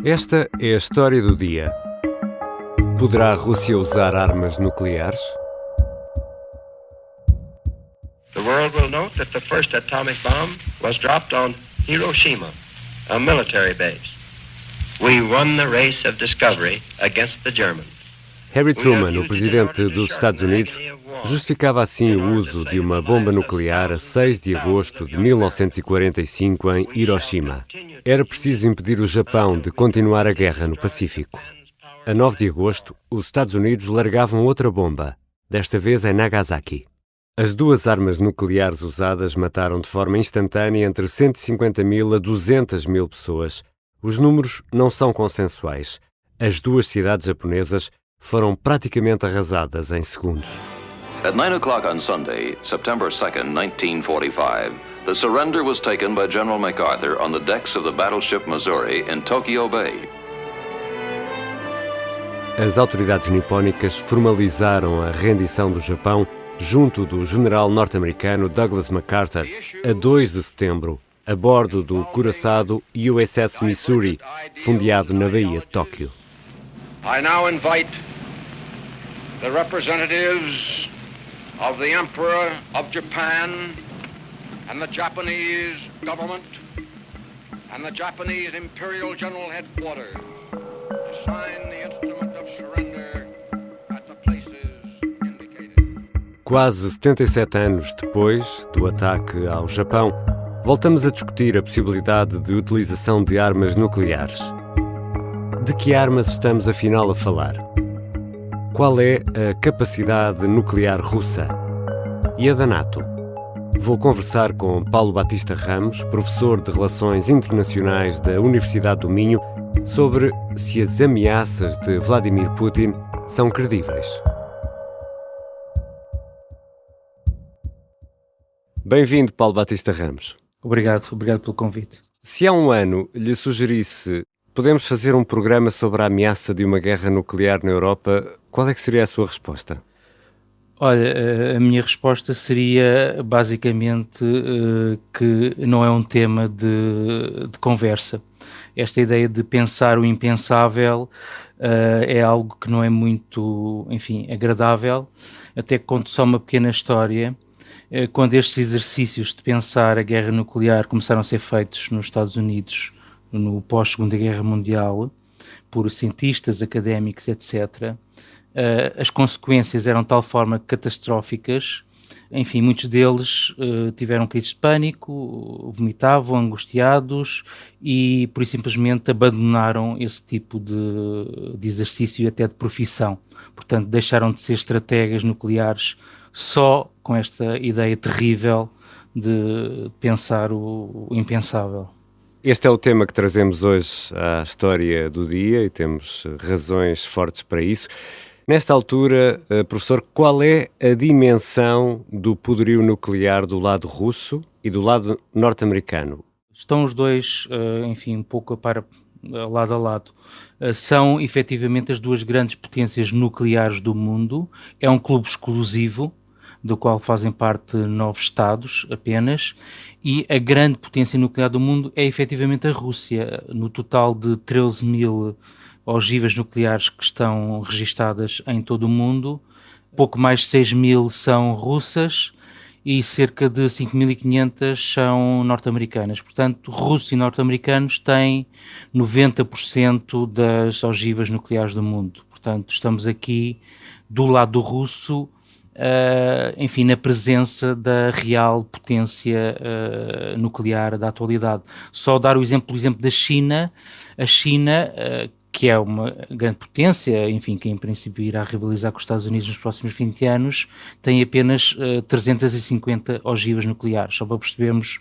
Esta é a história do dia. Poderá a Rússia usar armas nucleares? The world will note that the first atomic bomb was dropped on Hiroshima, a military base. We won the race of discovery against the Germans. Harry Truman, o presidente dos Estados Unidos, justificava assim o uso de uma bomba nuclear a 6 de agosto de 1945 em Hiroshima. Era preciso impedir o Japão de continuar a guerra no Pacífico. A 9 de agosto, os Estados Unidos largavam outra bomba, desta vez em Nagasaki. As duas armas nucleares usadas mataram de forma instantânea entre 150 mil a 200 mil pessoas. Os números não são consensuais. As duas cidades japonesas foram praticamente arrasadas em segundos. At 9 o'clock on Sunday, September 2nd, 1945, the surrender was taken by General MacArthur on the decks of the battleship Missouri in Tokyo Bay. As autoridades nipónicas formalizaram a rendição do Japão junto do general norte-americano Douglas MacArthur a 2 de setembro, a bordo do couraçado USS Missouri, fundeado na Baía de Tóquio. I now invite the representatives of the Emperor of Japan and the Japanese government and the Japanese Imperial General Headquarters to sign the instrument of surrender at the places indicated. Quase 77 anos depois do ataque ao Japão, voltamos a discutir a possibilidade de utilização de armas nucleares. De que armas estamos afinal a falar? Qual é a capacidade nuclear russa? E a da NATO? Vou conversar com Paulo Batista Ramos, professor de Relações Internacionais da Universidade do Minho, sobre se as ameaças de Vladimir Putin são credíveis. Bem-vindo, Paulo Batista Ramos. Obrigado pelo convite. Se há um ano lhe sugerisse podemos fazer um programa sobre a ameaça de uma guerra nuclear na Europa, qual é que seria a sua resposta? Olha, a minha resposta seria basicamente que não é um tema de conversa. Esta ideia de pensar o impensável é algo que não é muito, agradável. Até que conto só uma pequena história. Quando estes exercícios de pensar a guerra nuclear começaram a ser feitos nos Estados Unidos, no pós-Segunda Guerra Mundial, por cientistas, académicos, etc., as consequências eram de tal forma catastróficas, muitos deles tiveram crises de pânico, vomitavam, angustiados e, por simplesmente, abandonaram esse tipo de exercício e até de profissão. Portanto, deixaram de ser estrategas nucleares só com esta ideia terrível de pensar o impensável. Este é o tema que trazemos hoje à história do dia e temos razões fortes para isso. Nesta altura, professor, qual é a dimensão do poderio nuclear do lado russo e do lado norte-americano? Estão os dois, um pouco lado a lado. São, efetivamente, as duas grandes potências nucleares do mundo. É um clube exclusivo, do qual fazem parte 9 Estados apenas, e a grande potência nuclear do mundo é efetivamente a Rússia. No total de 13 mil ogivas nucleares que estão registadas em todo o mundo, pouco mais de 6 mil são russas e cerca de 5.500 são norte-americanas. Portanto, russos e norte-americanos têm 90% das ogivas nucleares do mundo. Portanto, estamos aqui do lado russo, na presença da real potência nuclear da atualidade. Só dar o exemplo da China. A China, que é uma grande potência, que em princípio irá rivalizar com os Estados Unidos nos próximos 20 anos, tem apenas 350 ogivas nucleares, só para percebermos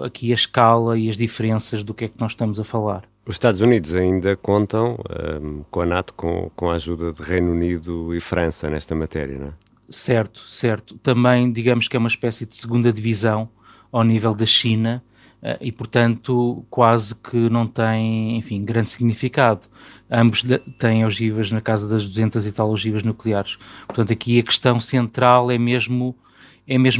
aqui a escala e as diferenças do que é que nós estamos a falar. Os Estados Unidos ainda contam com a NATO, com a ajuda de Reino Unido e França nesta matéria, não é? Certo. Também, digamos que é uma espécie de segunda divisão ao nível da China e, portanto, quase que não tem, grande significado. Ambos têm ogivas na casa das 200 e tal ogivas nucleares. Portanto, aqui a questão central é mesmo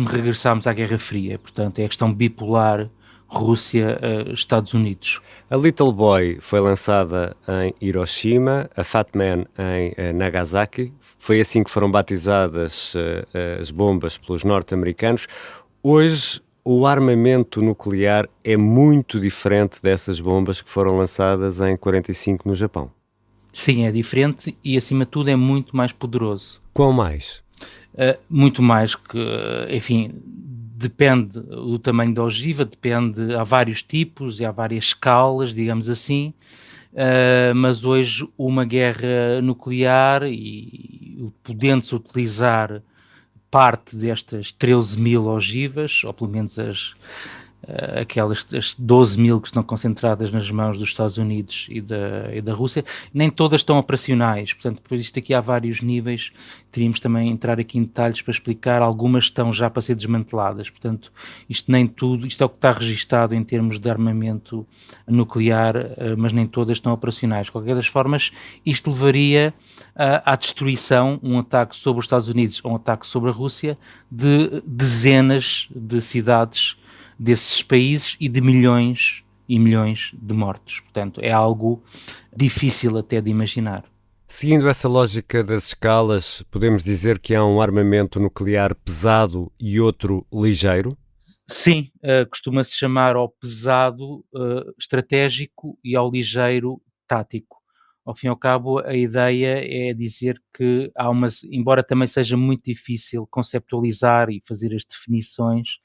regressarmos à Guerra Fria. Portanto, é a questão bipolar Rússia, Estados Unidos. A Little Boy foi lançada em Hiroshima, a Fat Man em Nagasaki. Foi assim que foram batizadas as bombas pelos norte-americanos. Hoje, o armamento nuclear é muito diferente dessas bombas que foram lançadas em 45 no Japão. Sim, é diferente e, acima de tudo, é muito mais poderoso. Qual mais? Muito mais que, enfim, depende do tamanho da ogiva, depende, há vários tipos e há várias escalas, digamos assim, mas hoje uma guerra nuclear e podendo-se utilizar parte destas 13 mil ogivas, ou pelo menos aquelas as 12 mil que estão concentradas nas mãos dos Estados Unidos e da Rússia, nem todas estão operacionais, portanto, por isto aqui há vários níveis, teríamos também entrar aqui em detalhes para explicar, algumas estão já para ser desmanteladas, portanto, isto nem tudo, isto é o que está registado em termos de armamento nuclear, mas nem todas estão operacionais. De qualquer das formas, isto levaria à destruição, um ataque sobre os Estados Unidos ou um ataque sobre a Rússia, de dezenas de cidades desses países e de milhões e milhões de mortos. Portanto, é algo difícil até de imaginar. Seguindo essa lógica das escalas, podemos dizer que há um armamento nuclear pesado e outro ligeiro? Sim, costuma-se chamar ao pesado estratégico e ao ligeiro tático. Ao fim e ao cabo, a ideia é dizer que há embora também seja muito difícil conceptualizar e fazer as definições,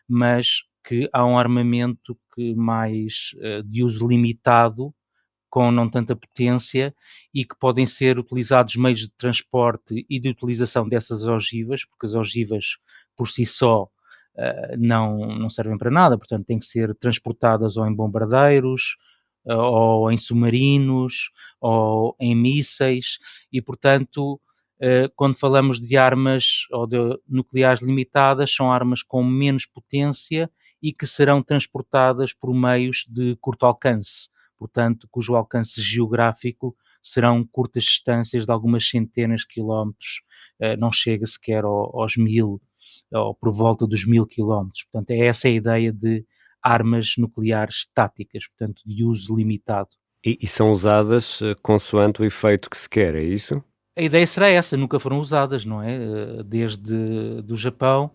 mas que há um armamento que mais de uso limitado, com não tanta potência, e que podem ser utilizados meios de transporte e de utilização dessas ogivas, porque as ogivas por si só não servem para nada, portanto têm que ser transportadas ou em bombardeiros, ou em submarinos, ou em mísseis, e portanto quando falamos de armas ou de nucleares limitadas, são armas com menos potência e que serão transportadas por meios de curto alcance, portanto, cujo alcance geográfico serão curtas distâncias de algumas centenas de quilómetros, não chega sequer aos 1000, ou por volta dos 1000 quilómetros. Portanto, é essa a ideia de armas nucleares táticas, portanto, de uso limitado. E são usadas consoante o efeito que se quer, é isso? A ideia será essa, nunca foram usadas, não é? Desde do Japão,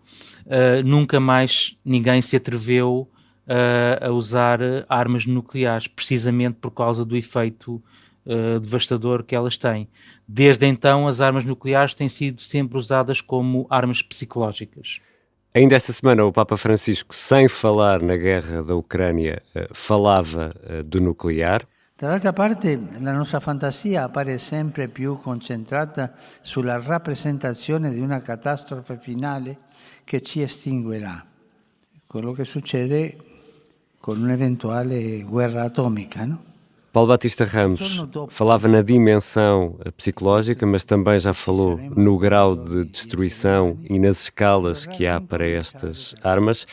nunca mais ninguém se atreveu a usar armas nucleares, precisamente por causa do efeito devastador que elas têm. Desde então, as armas nucleares têm sido sempre usadas como armas psicológicas. Ainda esta semana, o Papa Francisco, sem falar na guerra da Ucrânia, falava do nuclear. Dall'altra parte, la nostra fantasia appare sempre più concentrata sulla rappresentazione di una catastrofe finale che ci estinguerà. Quello che succede con un'eventuale guerra atomica, no? Paulo Batista Ramos falava na dimensão psicológica, mas também já falou no grau de destruição e nas escalas que há para estas armas.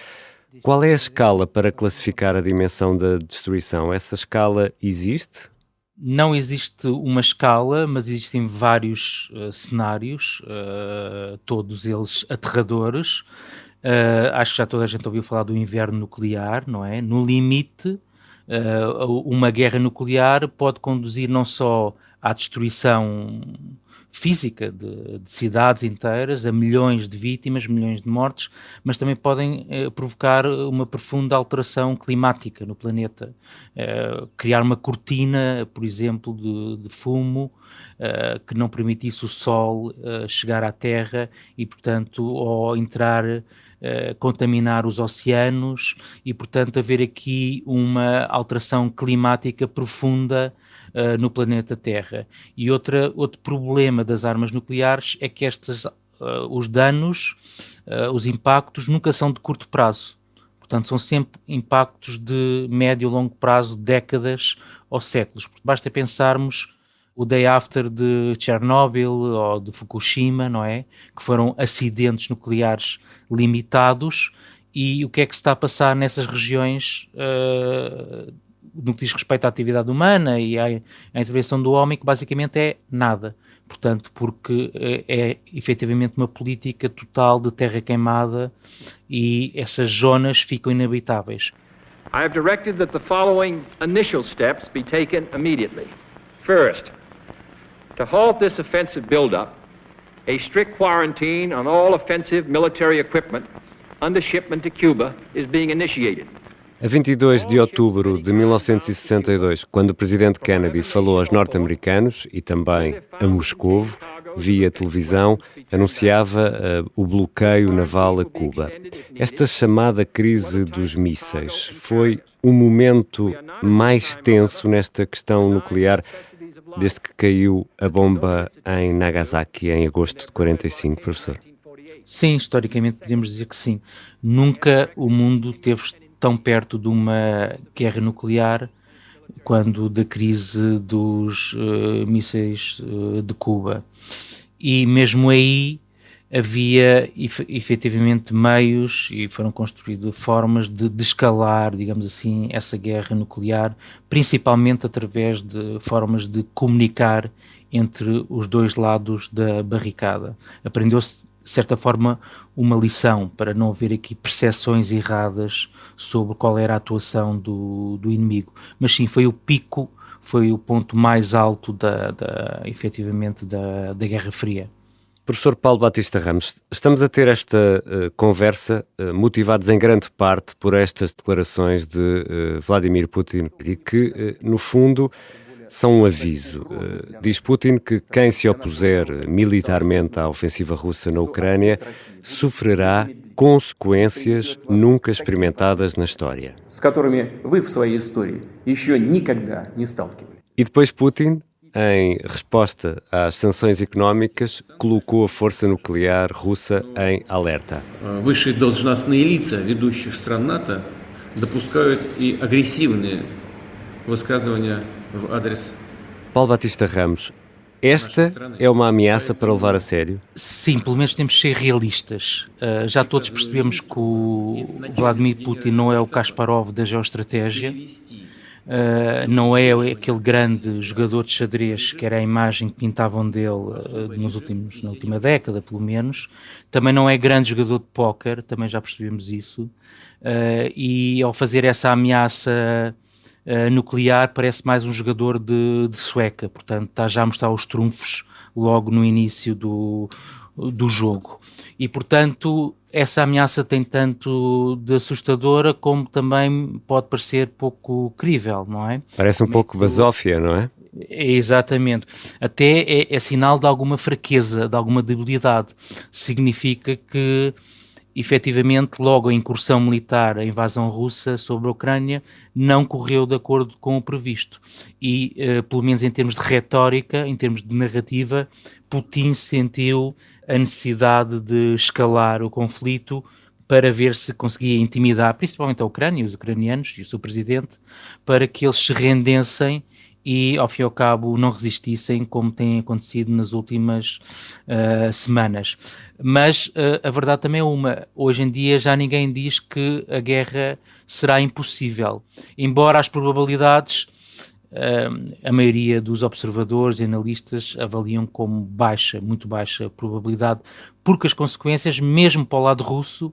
Qual é a escala para classificar a dimensão da destruição? Essa escala existe? Não existe uma escala, mas existem vários cenários, todos eles aterradores. Acho que já toda a gente ouviu falar do inverno nuclear, não é? No limite, uma guerra nuclear pode conduzir não só à destruição física de cidades inteiras, a milhões de vítimas, milhões de mortes, mas também podem provocar uma profunda alteração climática no planeta. Criar uma cortina, por exemplo, de fumo que não permitisse o sol chegar à Terra e, portanto, ou entrar, contaminar os oceanos e, portanto, haver aqui uma alteração climática profunda no planeta Terra. E outro problema das armas nucleares é que os danos, os impactos nunca são de curto prazo. Portanto, são sempre impactos de médio e longo prazo, décadas ou séculos. Basta pensarmos o day after de Chernobyl ou de Fukushima, não é? Que foram acidentes nucleares limitados, e o que é que se está a passar nessas regiões no que diz respeito à atividade humana e à intervenção do homem, que basicamente é nada. Portanto, porque é efetivamente uma política total de terra queimada e essas zonas ficam inabitáveis. I have directed that the following initial steps be taken immediately. First, to halt this offensive buildup, a strict quarantine on all offensive military equipment under shipment to Cuba is being initiated. A 22 de outubro de 1962, quando o presidente Kennedy falou aos norte-americanos e também a Moscovo, via televisão, anunciava o bloqueio naval a Cuba. Esta chamada crise dos mísseis foi o momento mais tenso nesta questão nuclear desde que caiu a bomba em Nagasaki em agosto de 45, professor? Sim, historicamente podemos dizer que sim. Nunca o mundo teve tão perto de uma guerra nuclear quando da crise dos mísseis de Cuba. E mesmo aí havia efetivamente meios e foram construídas formas de escalar, digamos assim, essa guerra nuclear, principalmente através de formas de comunicar entre os dois lados da barricada. Aprendeu-se de certa forma, uma lição para não haver aqui percepções erradas sobre qual era a atuação do inimigo. Mas sim, foi o pico, foi o ponto mais alto efetivamente da Guerra Fria. Professor Paulo Batista Ramos, estamos a ter esta conversa motivados em grande parte por estas declarações de Vladimir Putin e que, no fundo, são um aviso. Diz Putin que quem se opuser militarmente à ofensiva russa na Ucrânia sofrerá consequências nunca experimentadas na história. E depois Putin, em resposta às sanções económicas, colocou a força nuclear russa em alerta. Высшие должностные лица ведущих стран НАТО допускают и агрессивные высказывания в адрес. Paulo Batista Ramos, esta é uma ameaça para levar a sério? Sim, pelo menos temos de ser realistas. Já todos percebemos que o Vladimir Putin não é o Kasparov da geoestratégia, não é aquele grande jogador de xadrez que era a imagem que pintavam dele na última década, pelo menos. Também não é grande jogador de póquer, também já percebemos isso. E ao fazer essa ameaça nuclear parece mais um jogador de sueca, portanto está já a mostrar os trunfos logo no início do jogo. E portanto essa ameaça tem tanto de assustadora como também pode parecer pouco crível, não é? Parece um pouco basófia, não é? Exatamente. Até é sinal de alguma fraqueza, de alguma debilidade. Significa que efetivamente, logo a incursão militar, a invasão russa sobre a Ucrânia, não correu de acordo com o previsto. E, pelo menos em termos de retórica, em termos de narrativa, Putin sentiu a necessidade de escalar o conflito para ver se conseguia intimidar, principalmente a Ucrânia, os ucranianos e o seu presidente, para que eles se rendessem e, ao fim e ao cabo, não resistissem, como tem acontecido nas últimas semanas. Mas a verdade também é uma. Hoje em dia já ninguém diz que a guerra será impossível. Embora as probabilidades, a maioria dos observadores e analistas avaliam como baixa, muito baixa probabilidade, porque as consequências, mesmo para o lado russo,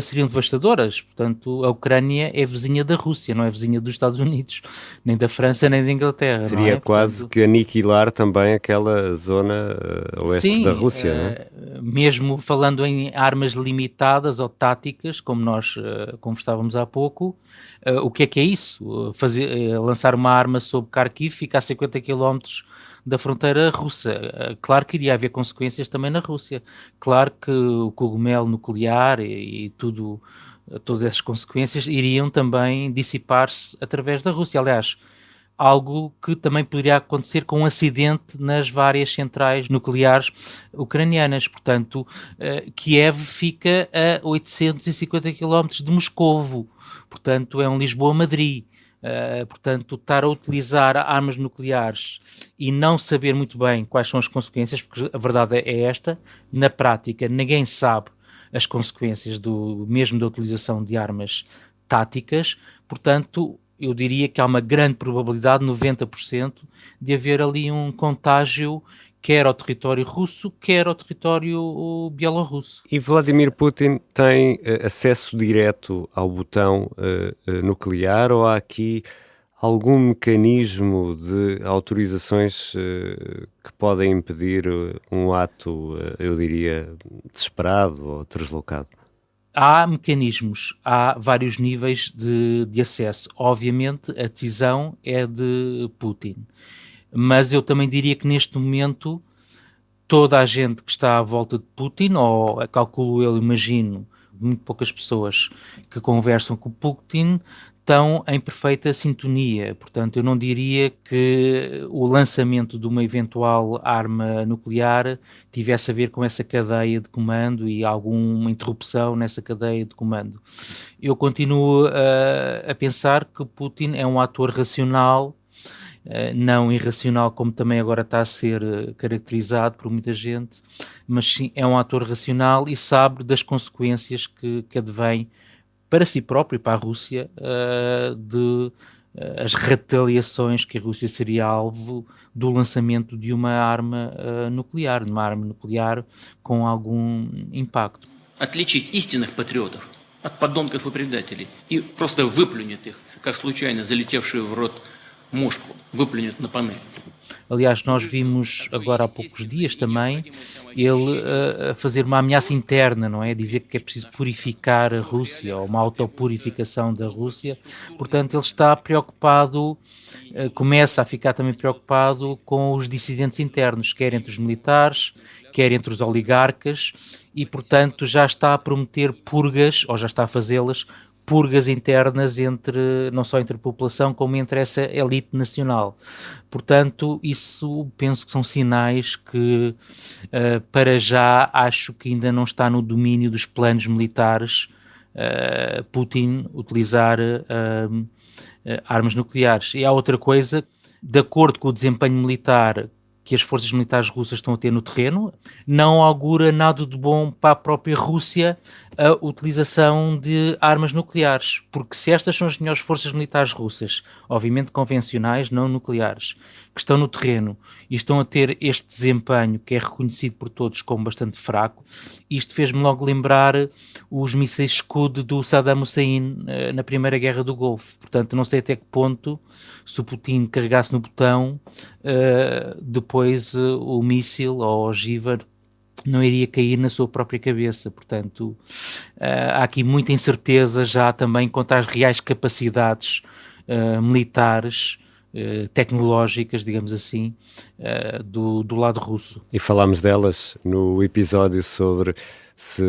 seriam devastadoras. Portanto, a Ucrânia é vizinha da Rússia, não é vizinha dos Estados Unidos, nem da França, nem da Inglaterra. Seria não é? quase Portanto, que aniquilar também aquela zona oeste sim, da Rússia, não é? Mesmo falando em armas limitadas ou táticas, como nós conversávamos há pouco, o que é isso? Lançar uma arma sobre Kharkiv, ficar a 50 km da fronteira russa. Claro que iria haver consequências também na Rússia. Claro que o cogumelo nuclear e todas essas consequências iriam também dissipar-se através da Rússia. Aliás, algo que também poderia acontecer com um acidente nas várias centrais nucleares ucranianas. Portanto, Kiev fica a 850 km de Moscovo. Portanto, é um Lisboa-Madrid. Portanto, estar a utilizar armas nucleares e não saber muito bem quais são as consequências, porque a verdade é esta, na prática ninguém sabe as consequências mesmo da utilização de armas táticas. Portanto, eu diria que há uma grande probabilidade, 90%, de haver ali um contágio quer ao território russo, quer ao território bielorrusso. E Vladimir Putin tem acesso direto ao botão nuclear, ou há aqui algum mecanismo de autorizações que podem impedir um ato, eu diria, desesperado ou deslocado? Há mecanismos, há vários níveis de acesso. Obviamente, a decisão é de Putin. Mas eu também diria que neste momento toda a gente que está à volta de Putin, ou calculo eu, imagino, muito poucas pessoas que conversam com Putin, estão em perfeita sintonia. Portanto, eu não diria que o lançamento de uma eventual arma nuclear tivesse a ver com essa cadeia de comando e alguma interrupção nessa cadeia de comando. Eu continuo a pensar que Putin é um ator racional, não irracional como também agora está a ser caracterizado por muita gente, mas sim é um ator racional e sabe das consequências que advêm para si próprio e para a Rússia as retaliações que a Rússia seria alvo do lançamento de uma arma nuclear com algum impacto. Отличить истинных патриотов от подонков и предателей и просто выплюнет их, как случайно залетевшую в рот мошку, выплюнет на панель. Aliás, nós vimos agora há poucos dias também ele fazer uma ameaça interna, não é? Dizer que é preciso purificar a Rússia, ou uma autopurificação da Rússia. Portanto, ele está preocupado, começa a ficar também preocupado com os dissidentes internos, quer entre os militares, quer entre os oligarcas, e, portanto, já está a prometer purgas, ou já está a fazê-las, purgas internas não só entre a população, como entre essa elite nacional. Portanto, isso penso que são sinais que, para já, acho que ainda não está no domínio dos planos militares Putin utilizar armas nucleares. E há outra coisa, de acordo com o desempenho militar que as forças militares russas estão a ter no terreno, não augura nada de bom para a própria Rússia a utilização de armas nucleares, porque se estas são as melhores forças militares russas, obviamente convencionais, não nucleares, que estão no terreno e estão a ter este desempenho que é reconhecido por todos como bastante fraco, isto fez-me logo lembrar os mísseis Scud do Saddam Hussein na Primeira Guerra do Golfo. Portanto, não sei até que ponto, se o Putin carregasse no botão, depois o míssil ou a ogiva não iria cair na sua própria cabeça. Portanto, há aqui muita incerteza já também quanto às reais capacidades militares, tecnológicas, digamos assim, do lado russo. E falámos delas no episódio sobre se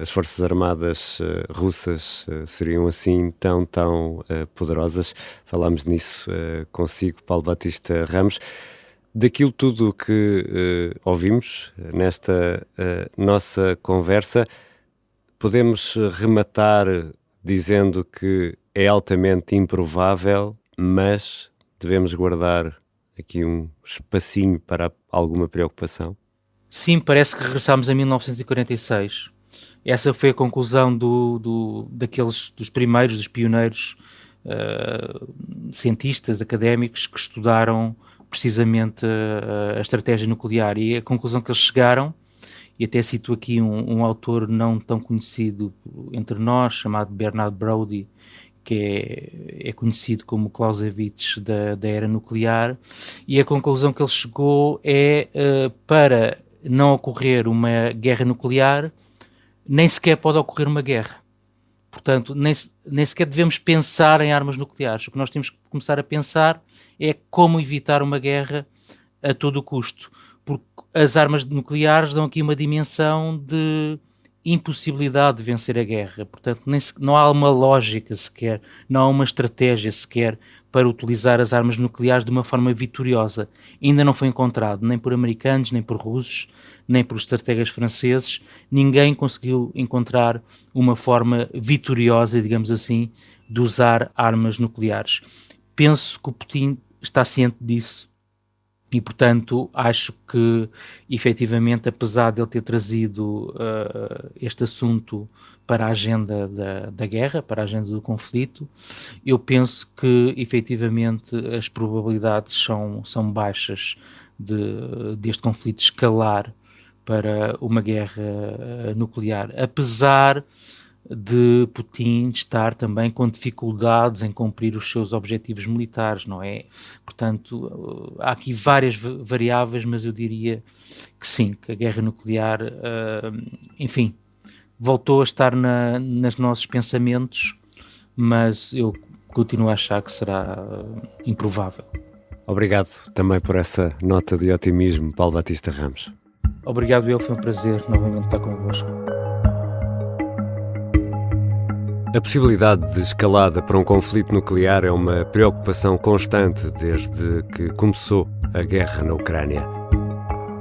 as Forças Armadas russas seriam assim tão poderosas. Falámos nisso consigo, Paulo Batista Ramos. Daquilo tudo que ouvimos nesta nossa conversa, podemos rematar dizendo que é altamente improvável, mas devemos guardar aqui um espacinho para alguma preocupação? Sim, parece que regressámos a 1946. Essa foi a conclusão dos primeiros, dos pioneiros cientistas, académicos que estudaram precisamente a estratégia nuclear, e a conclusão que eles chegaram, e até cito aqui um autor não tão conhecido entre nós, chamado Bernard Brodie, que é conhecido como Clausewitz da era nuclear, e a conclusão que ele chegou é para não ocorrer uma guerra nuclear, nem sequer pode ocorrer uma guerra. Portanto, nem sequer devemos pensar em armas nucleares. O que nós temos que começar a pensar é como evitar uma guerra a todo o custo. Porque as armas nucleares dão aqui uma dimensão de impossibilidade de vencer a guerra. Portanto, não há uma lógica sequer, não há uma estratégia sequer para utilizar as armas nucleares de uma forma vitoriosa. Ainda não foi encontrado, nem por americanos, nem por russos, nem por estrategas franceses. Ninguém conseguiu encontrar uma forma vitoriosa, digamos assim, de usar armas nucleares. Penso que o Putin está ciente disso. E, portanto, acho que, efetivamente, apesar de ele ter trazido este assunto para a agenda da guerra, para a agenda do conflito, eu penso que, efetivamente, as probabilidades são baixas deste conflito escalar para uma guerra nuclear, apesar de Putin estar também com dificuldades em cumprir os seus objetivos militares, não é? Portanto, há aqui várias variáveis, mas eu diria que sim, que a guerra nuclear, enfim, voltou a estar nos nossos pensamentos, mas eu continuo a achar que será improvável. Obrigado também por essa nota de otimismo, Paulo Batista Ramos. Obrigado, foi um prazer novamente estar convosco. A possibilidade de escalada para um conflito nuclear é uma preocupação constante desde que começou a guerra na Ucrânia.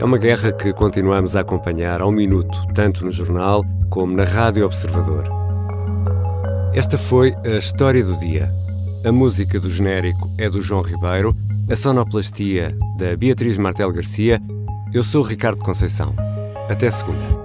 É uma guerra que continuamos a acompanhar ao minuto, tanto no jornal como na Rádio Observador. Esta foi a história do dia. A música do genérico é do João Ribeiro, a sonoplastia da Beatriz Martel Garcia. Eu sou o Ricardo Conceição. Até segunda.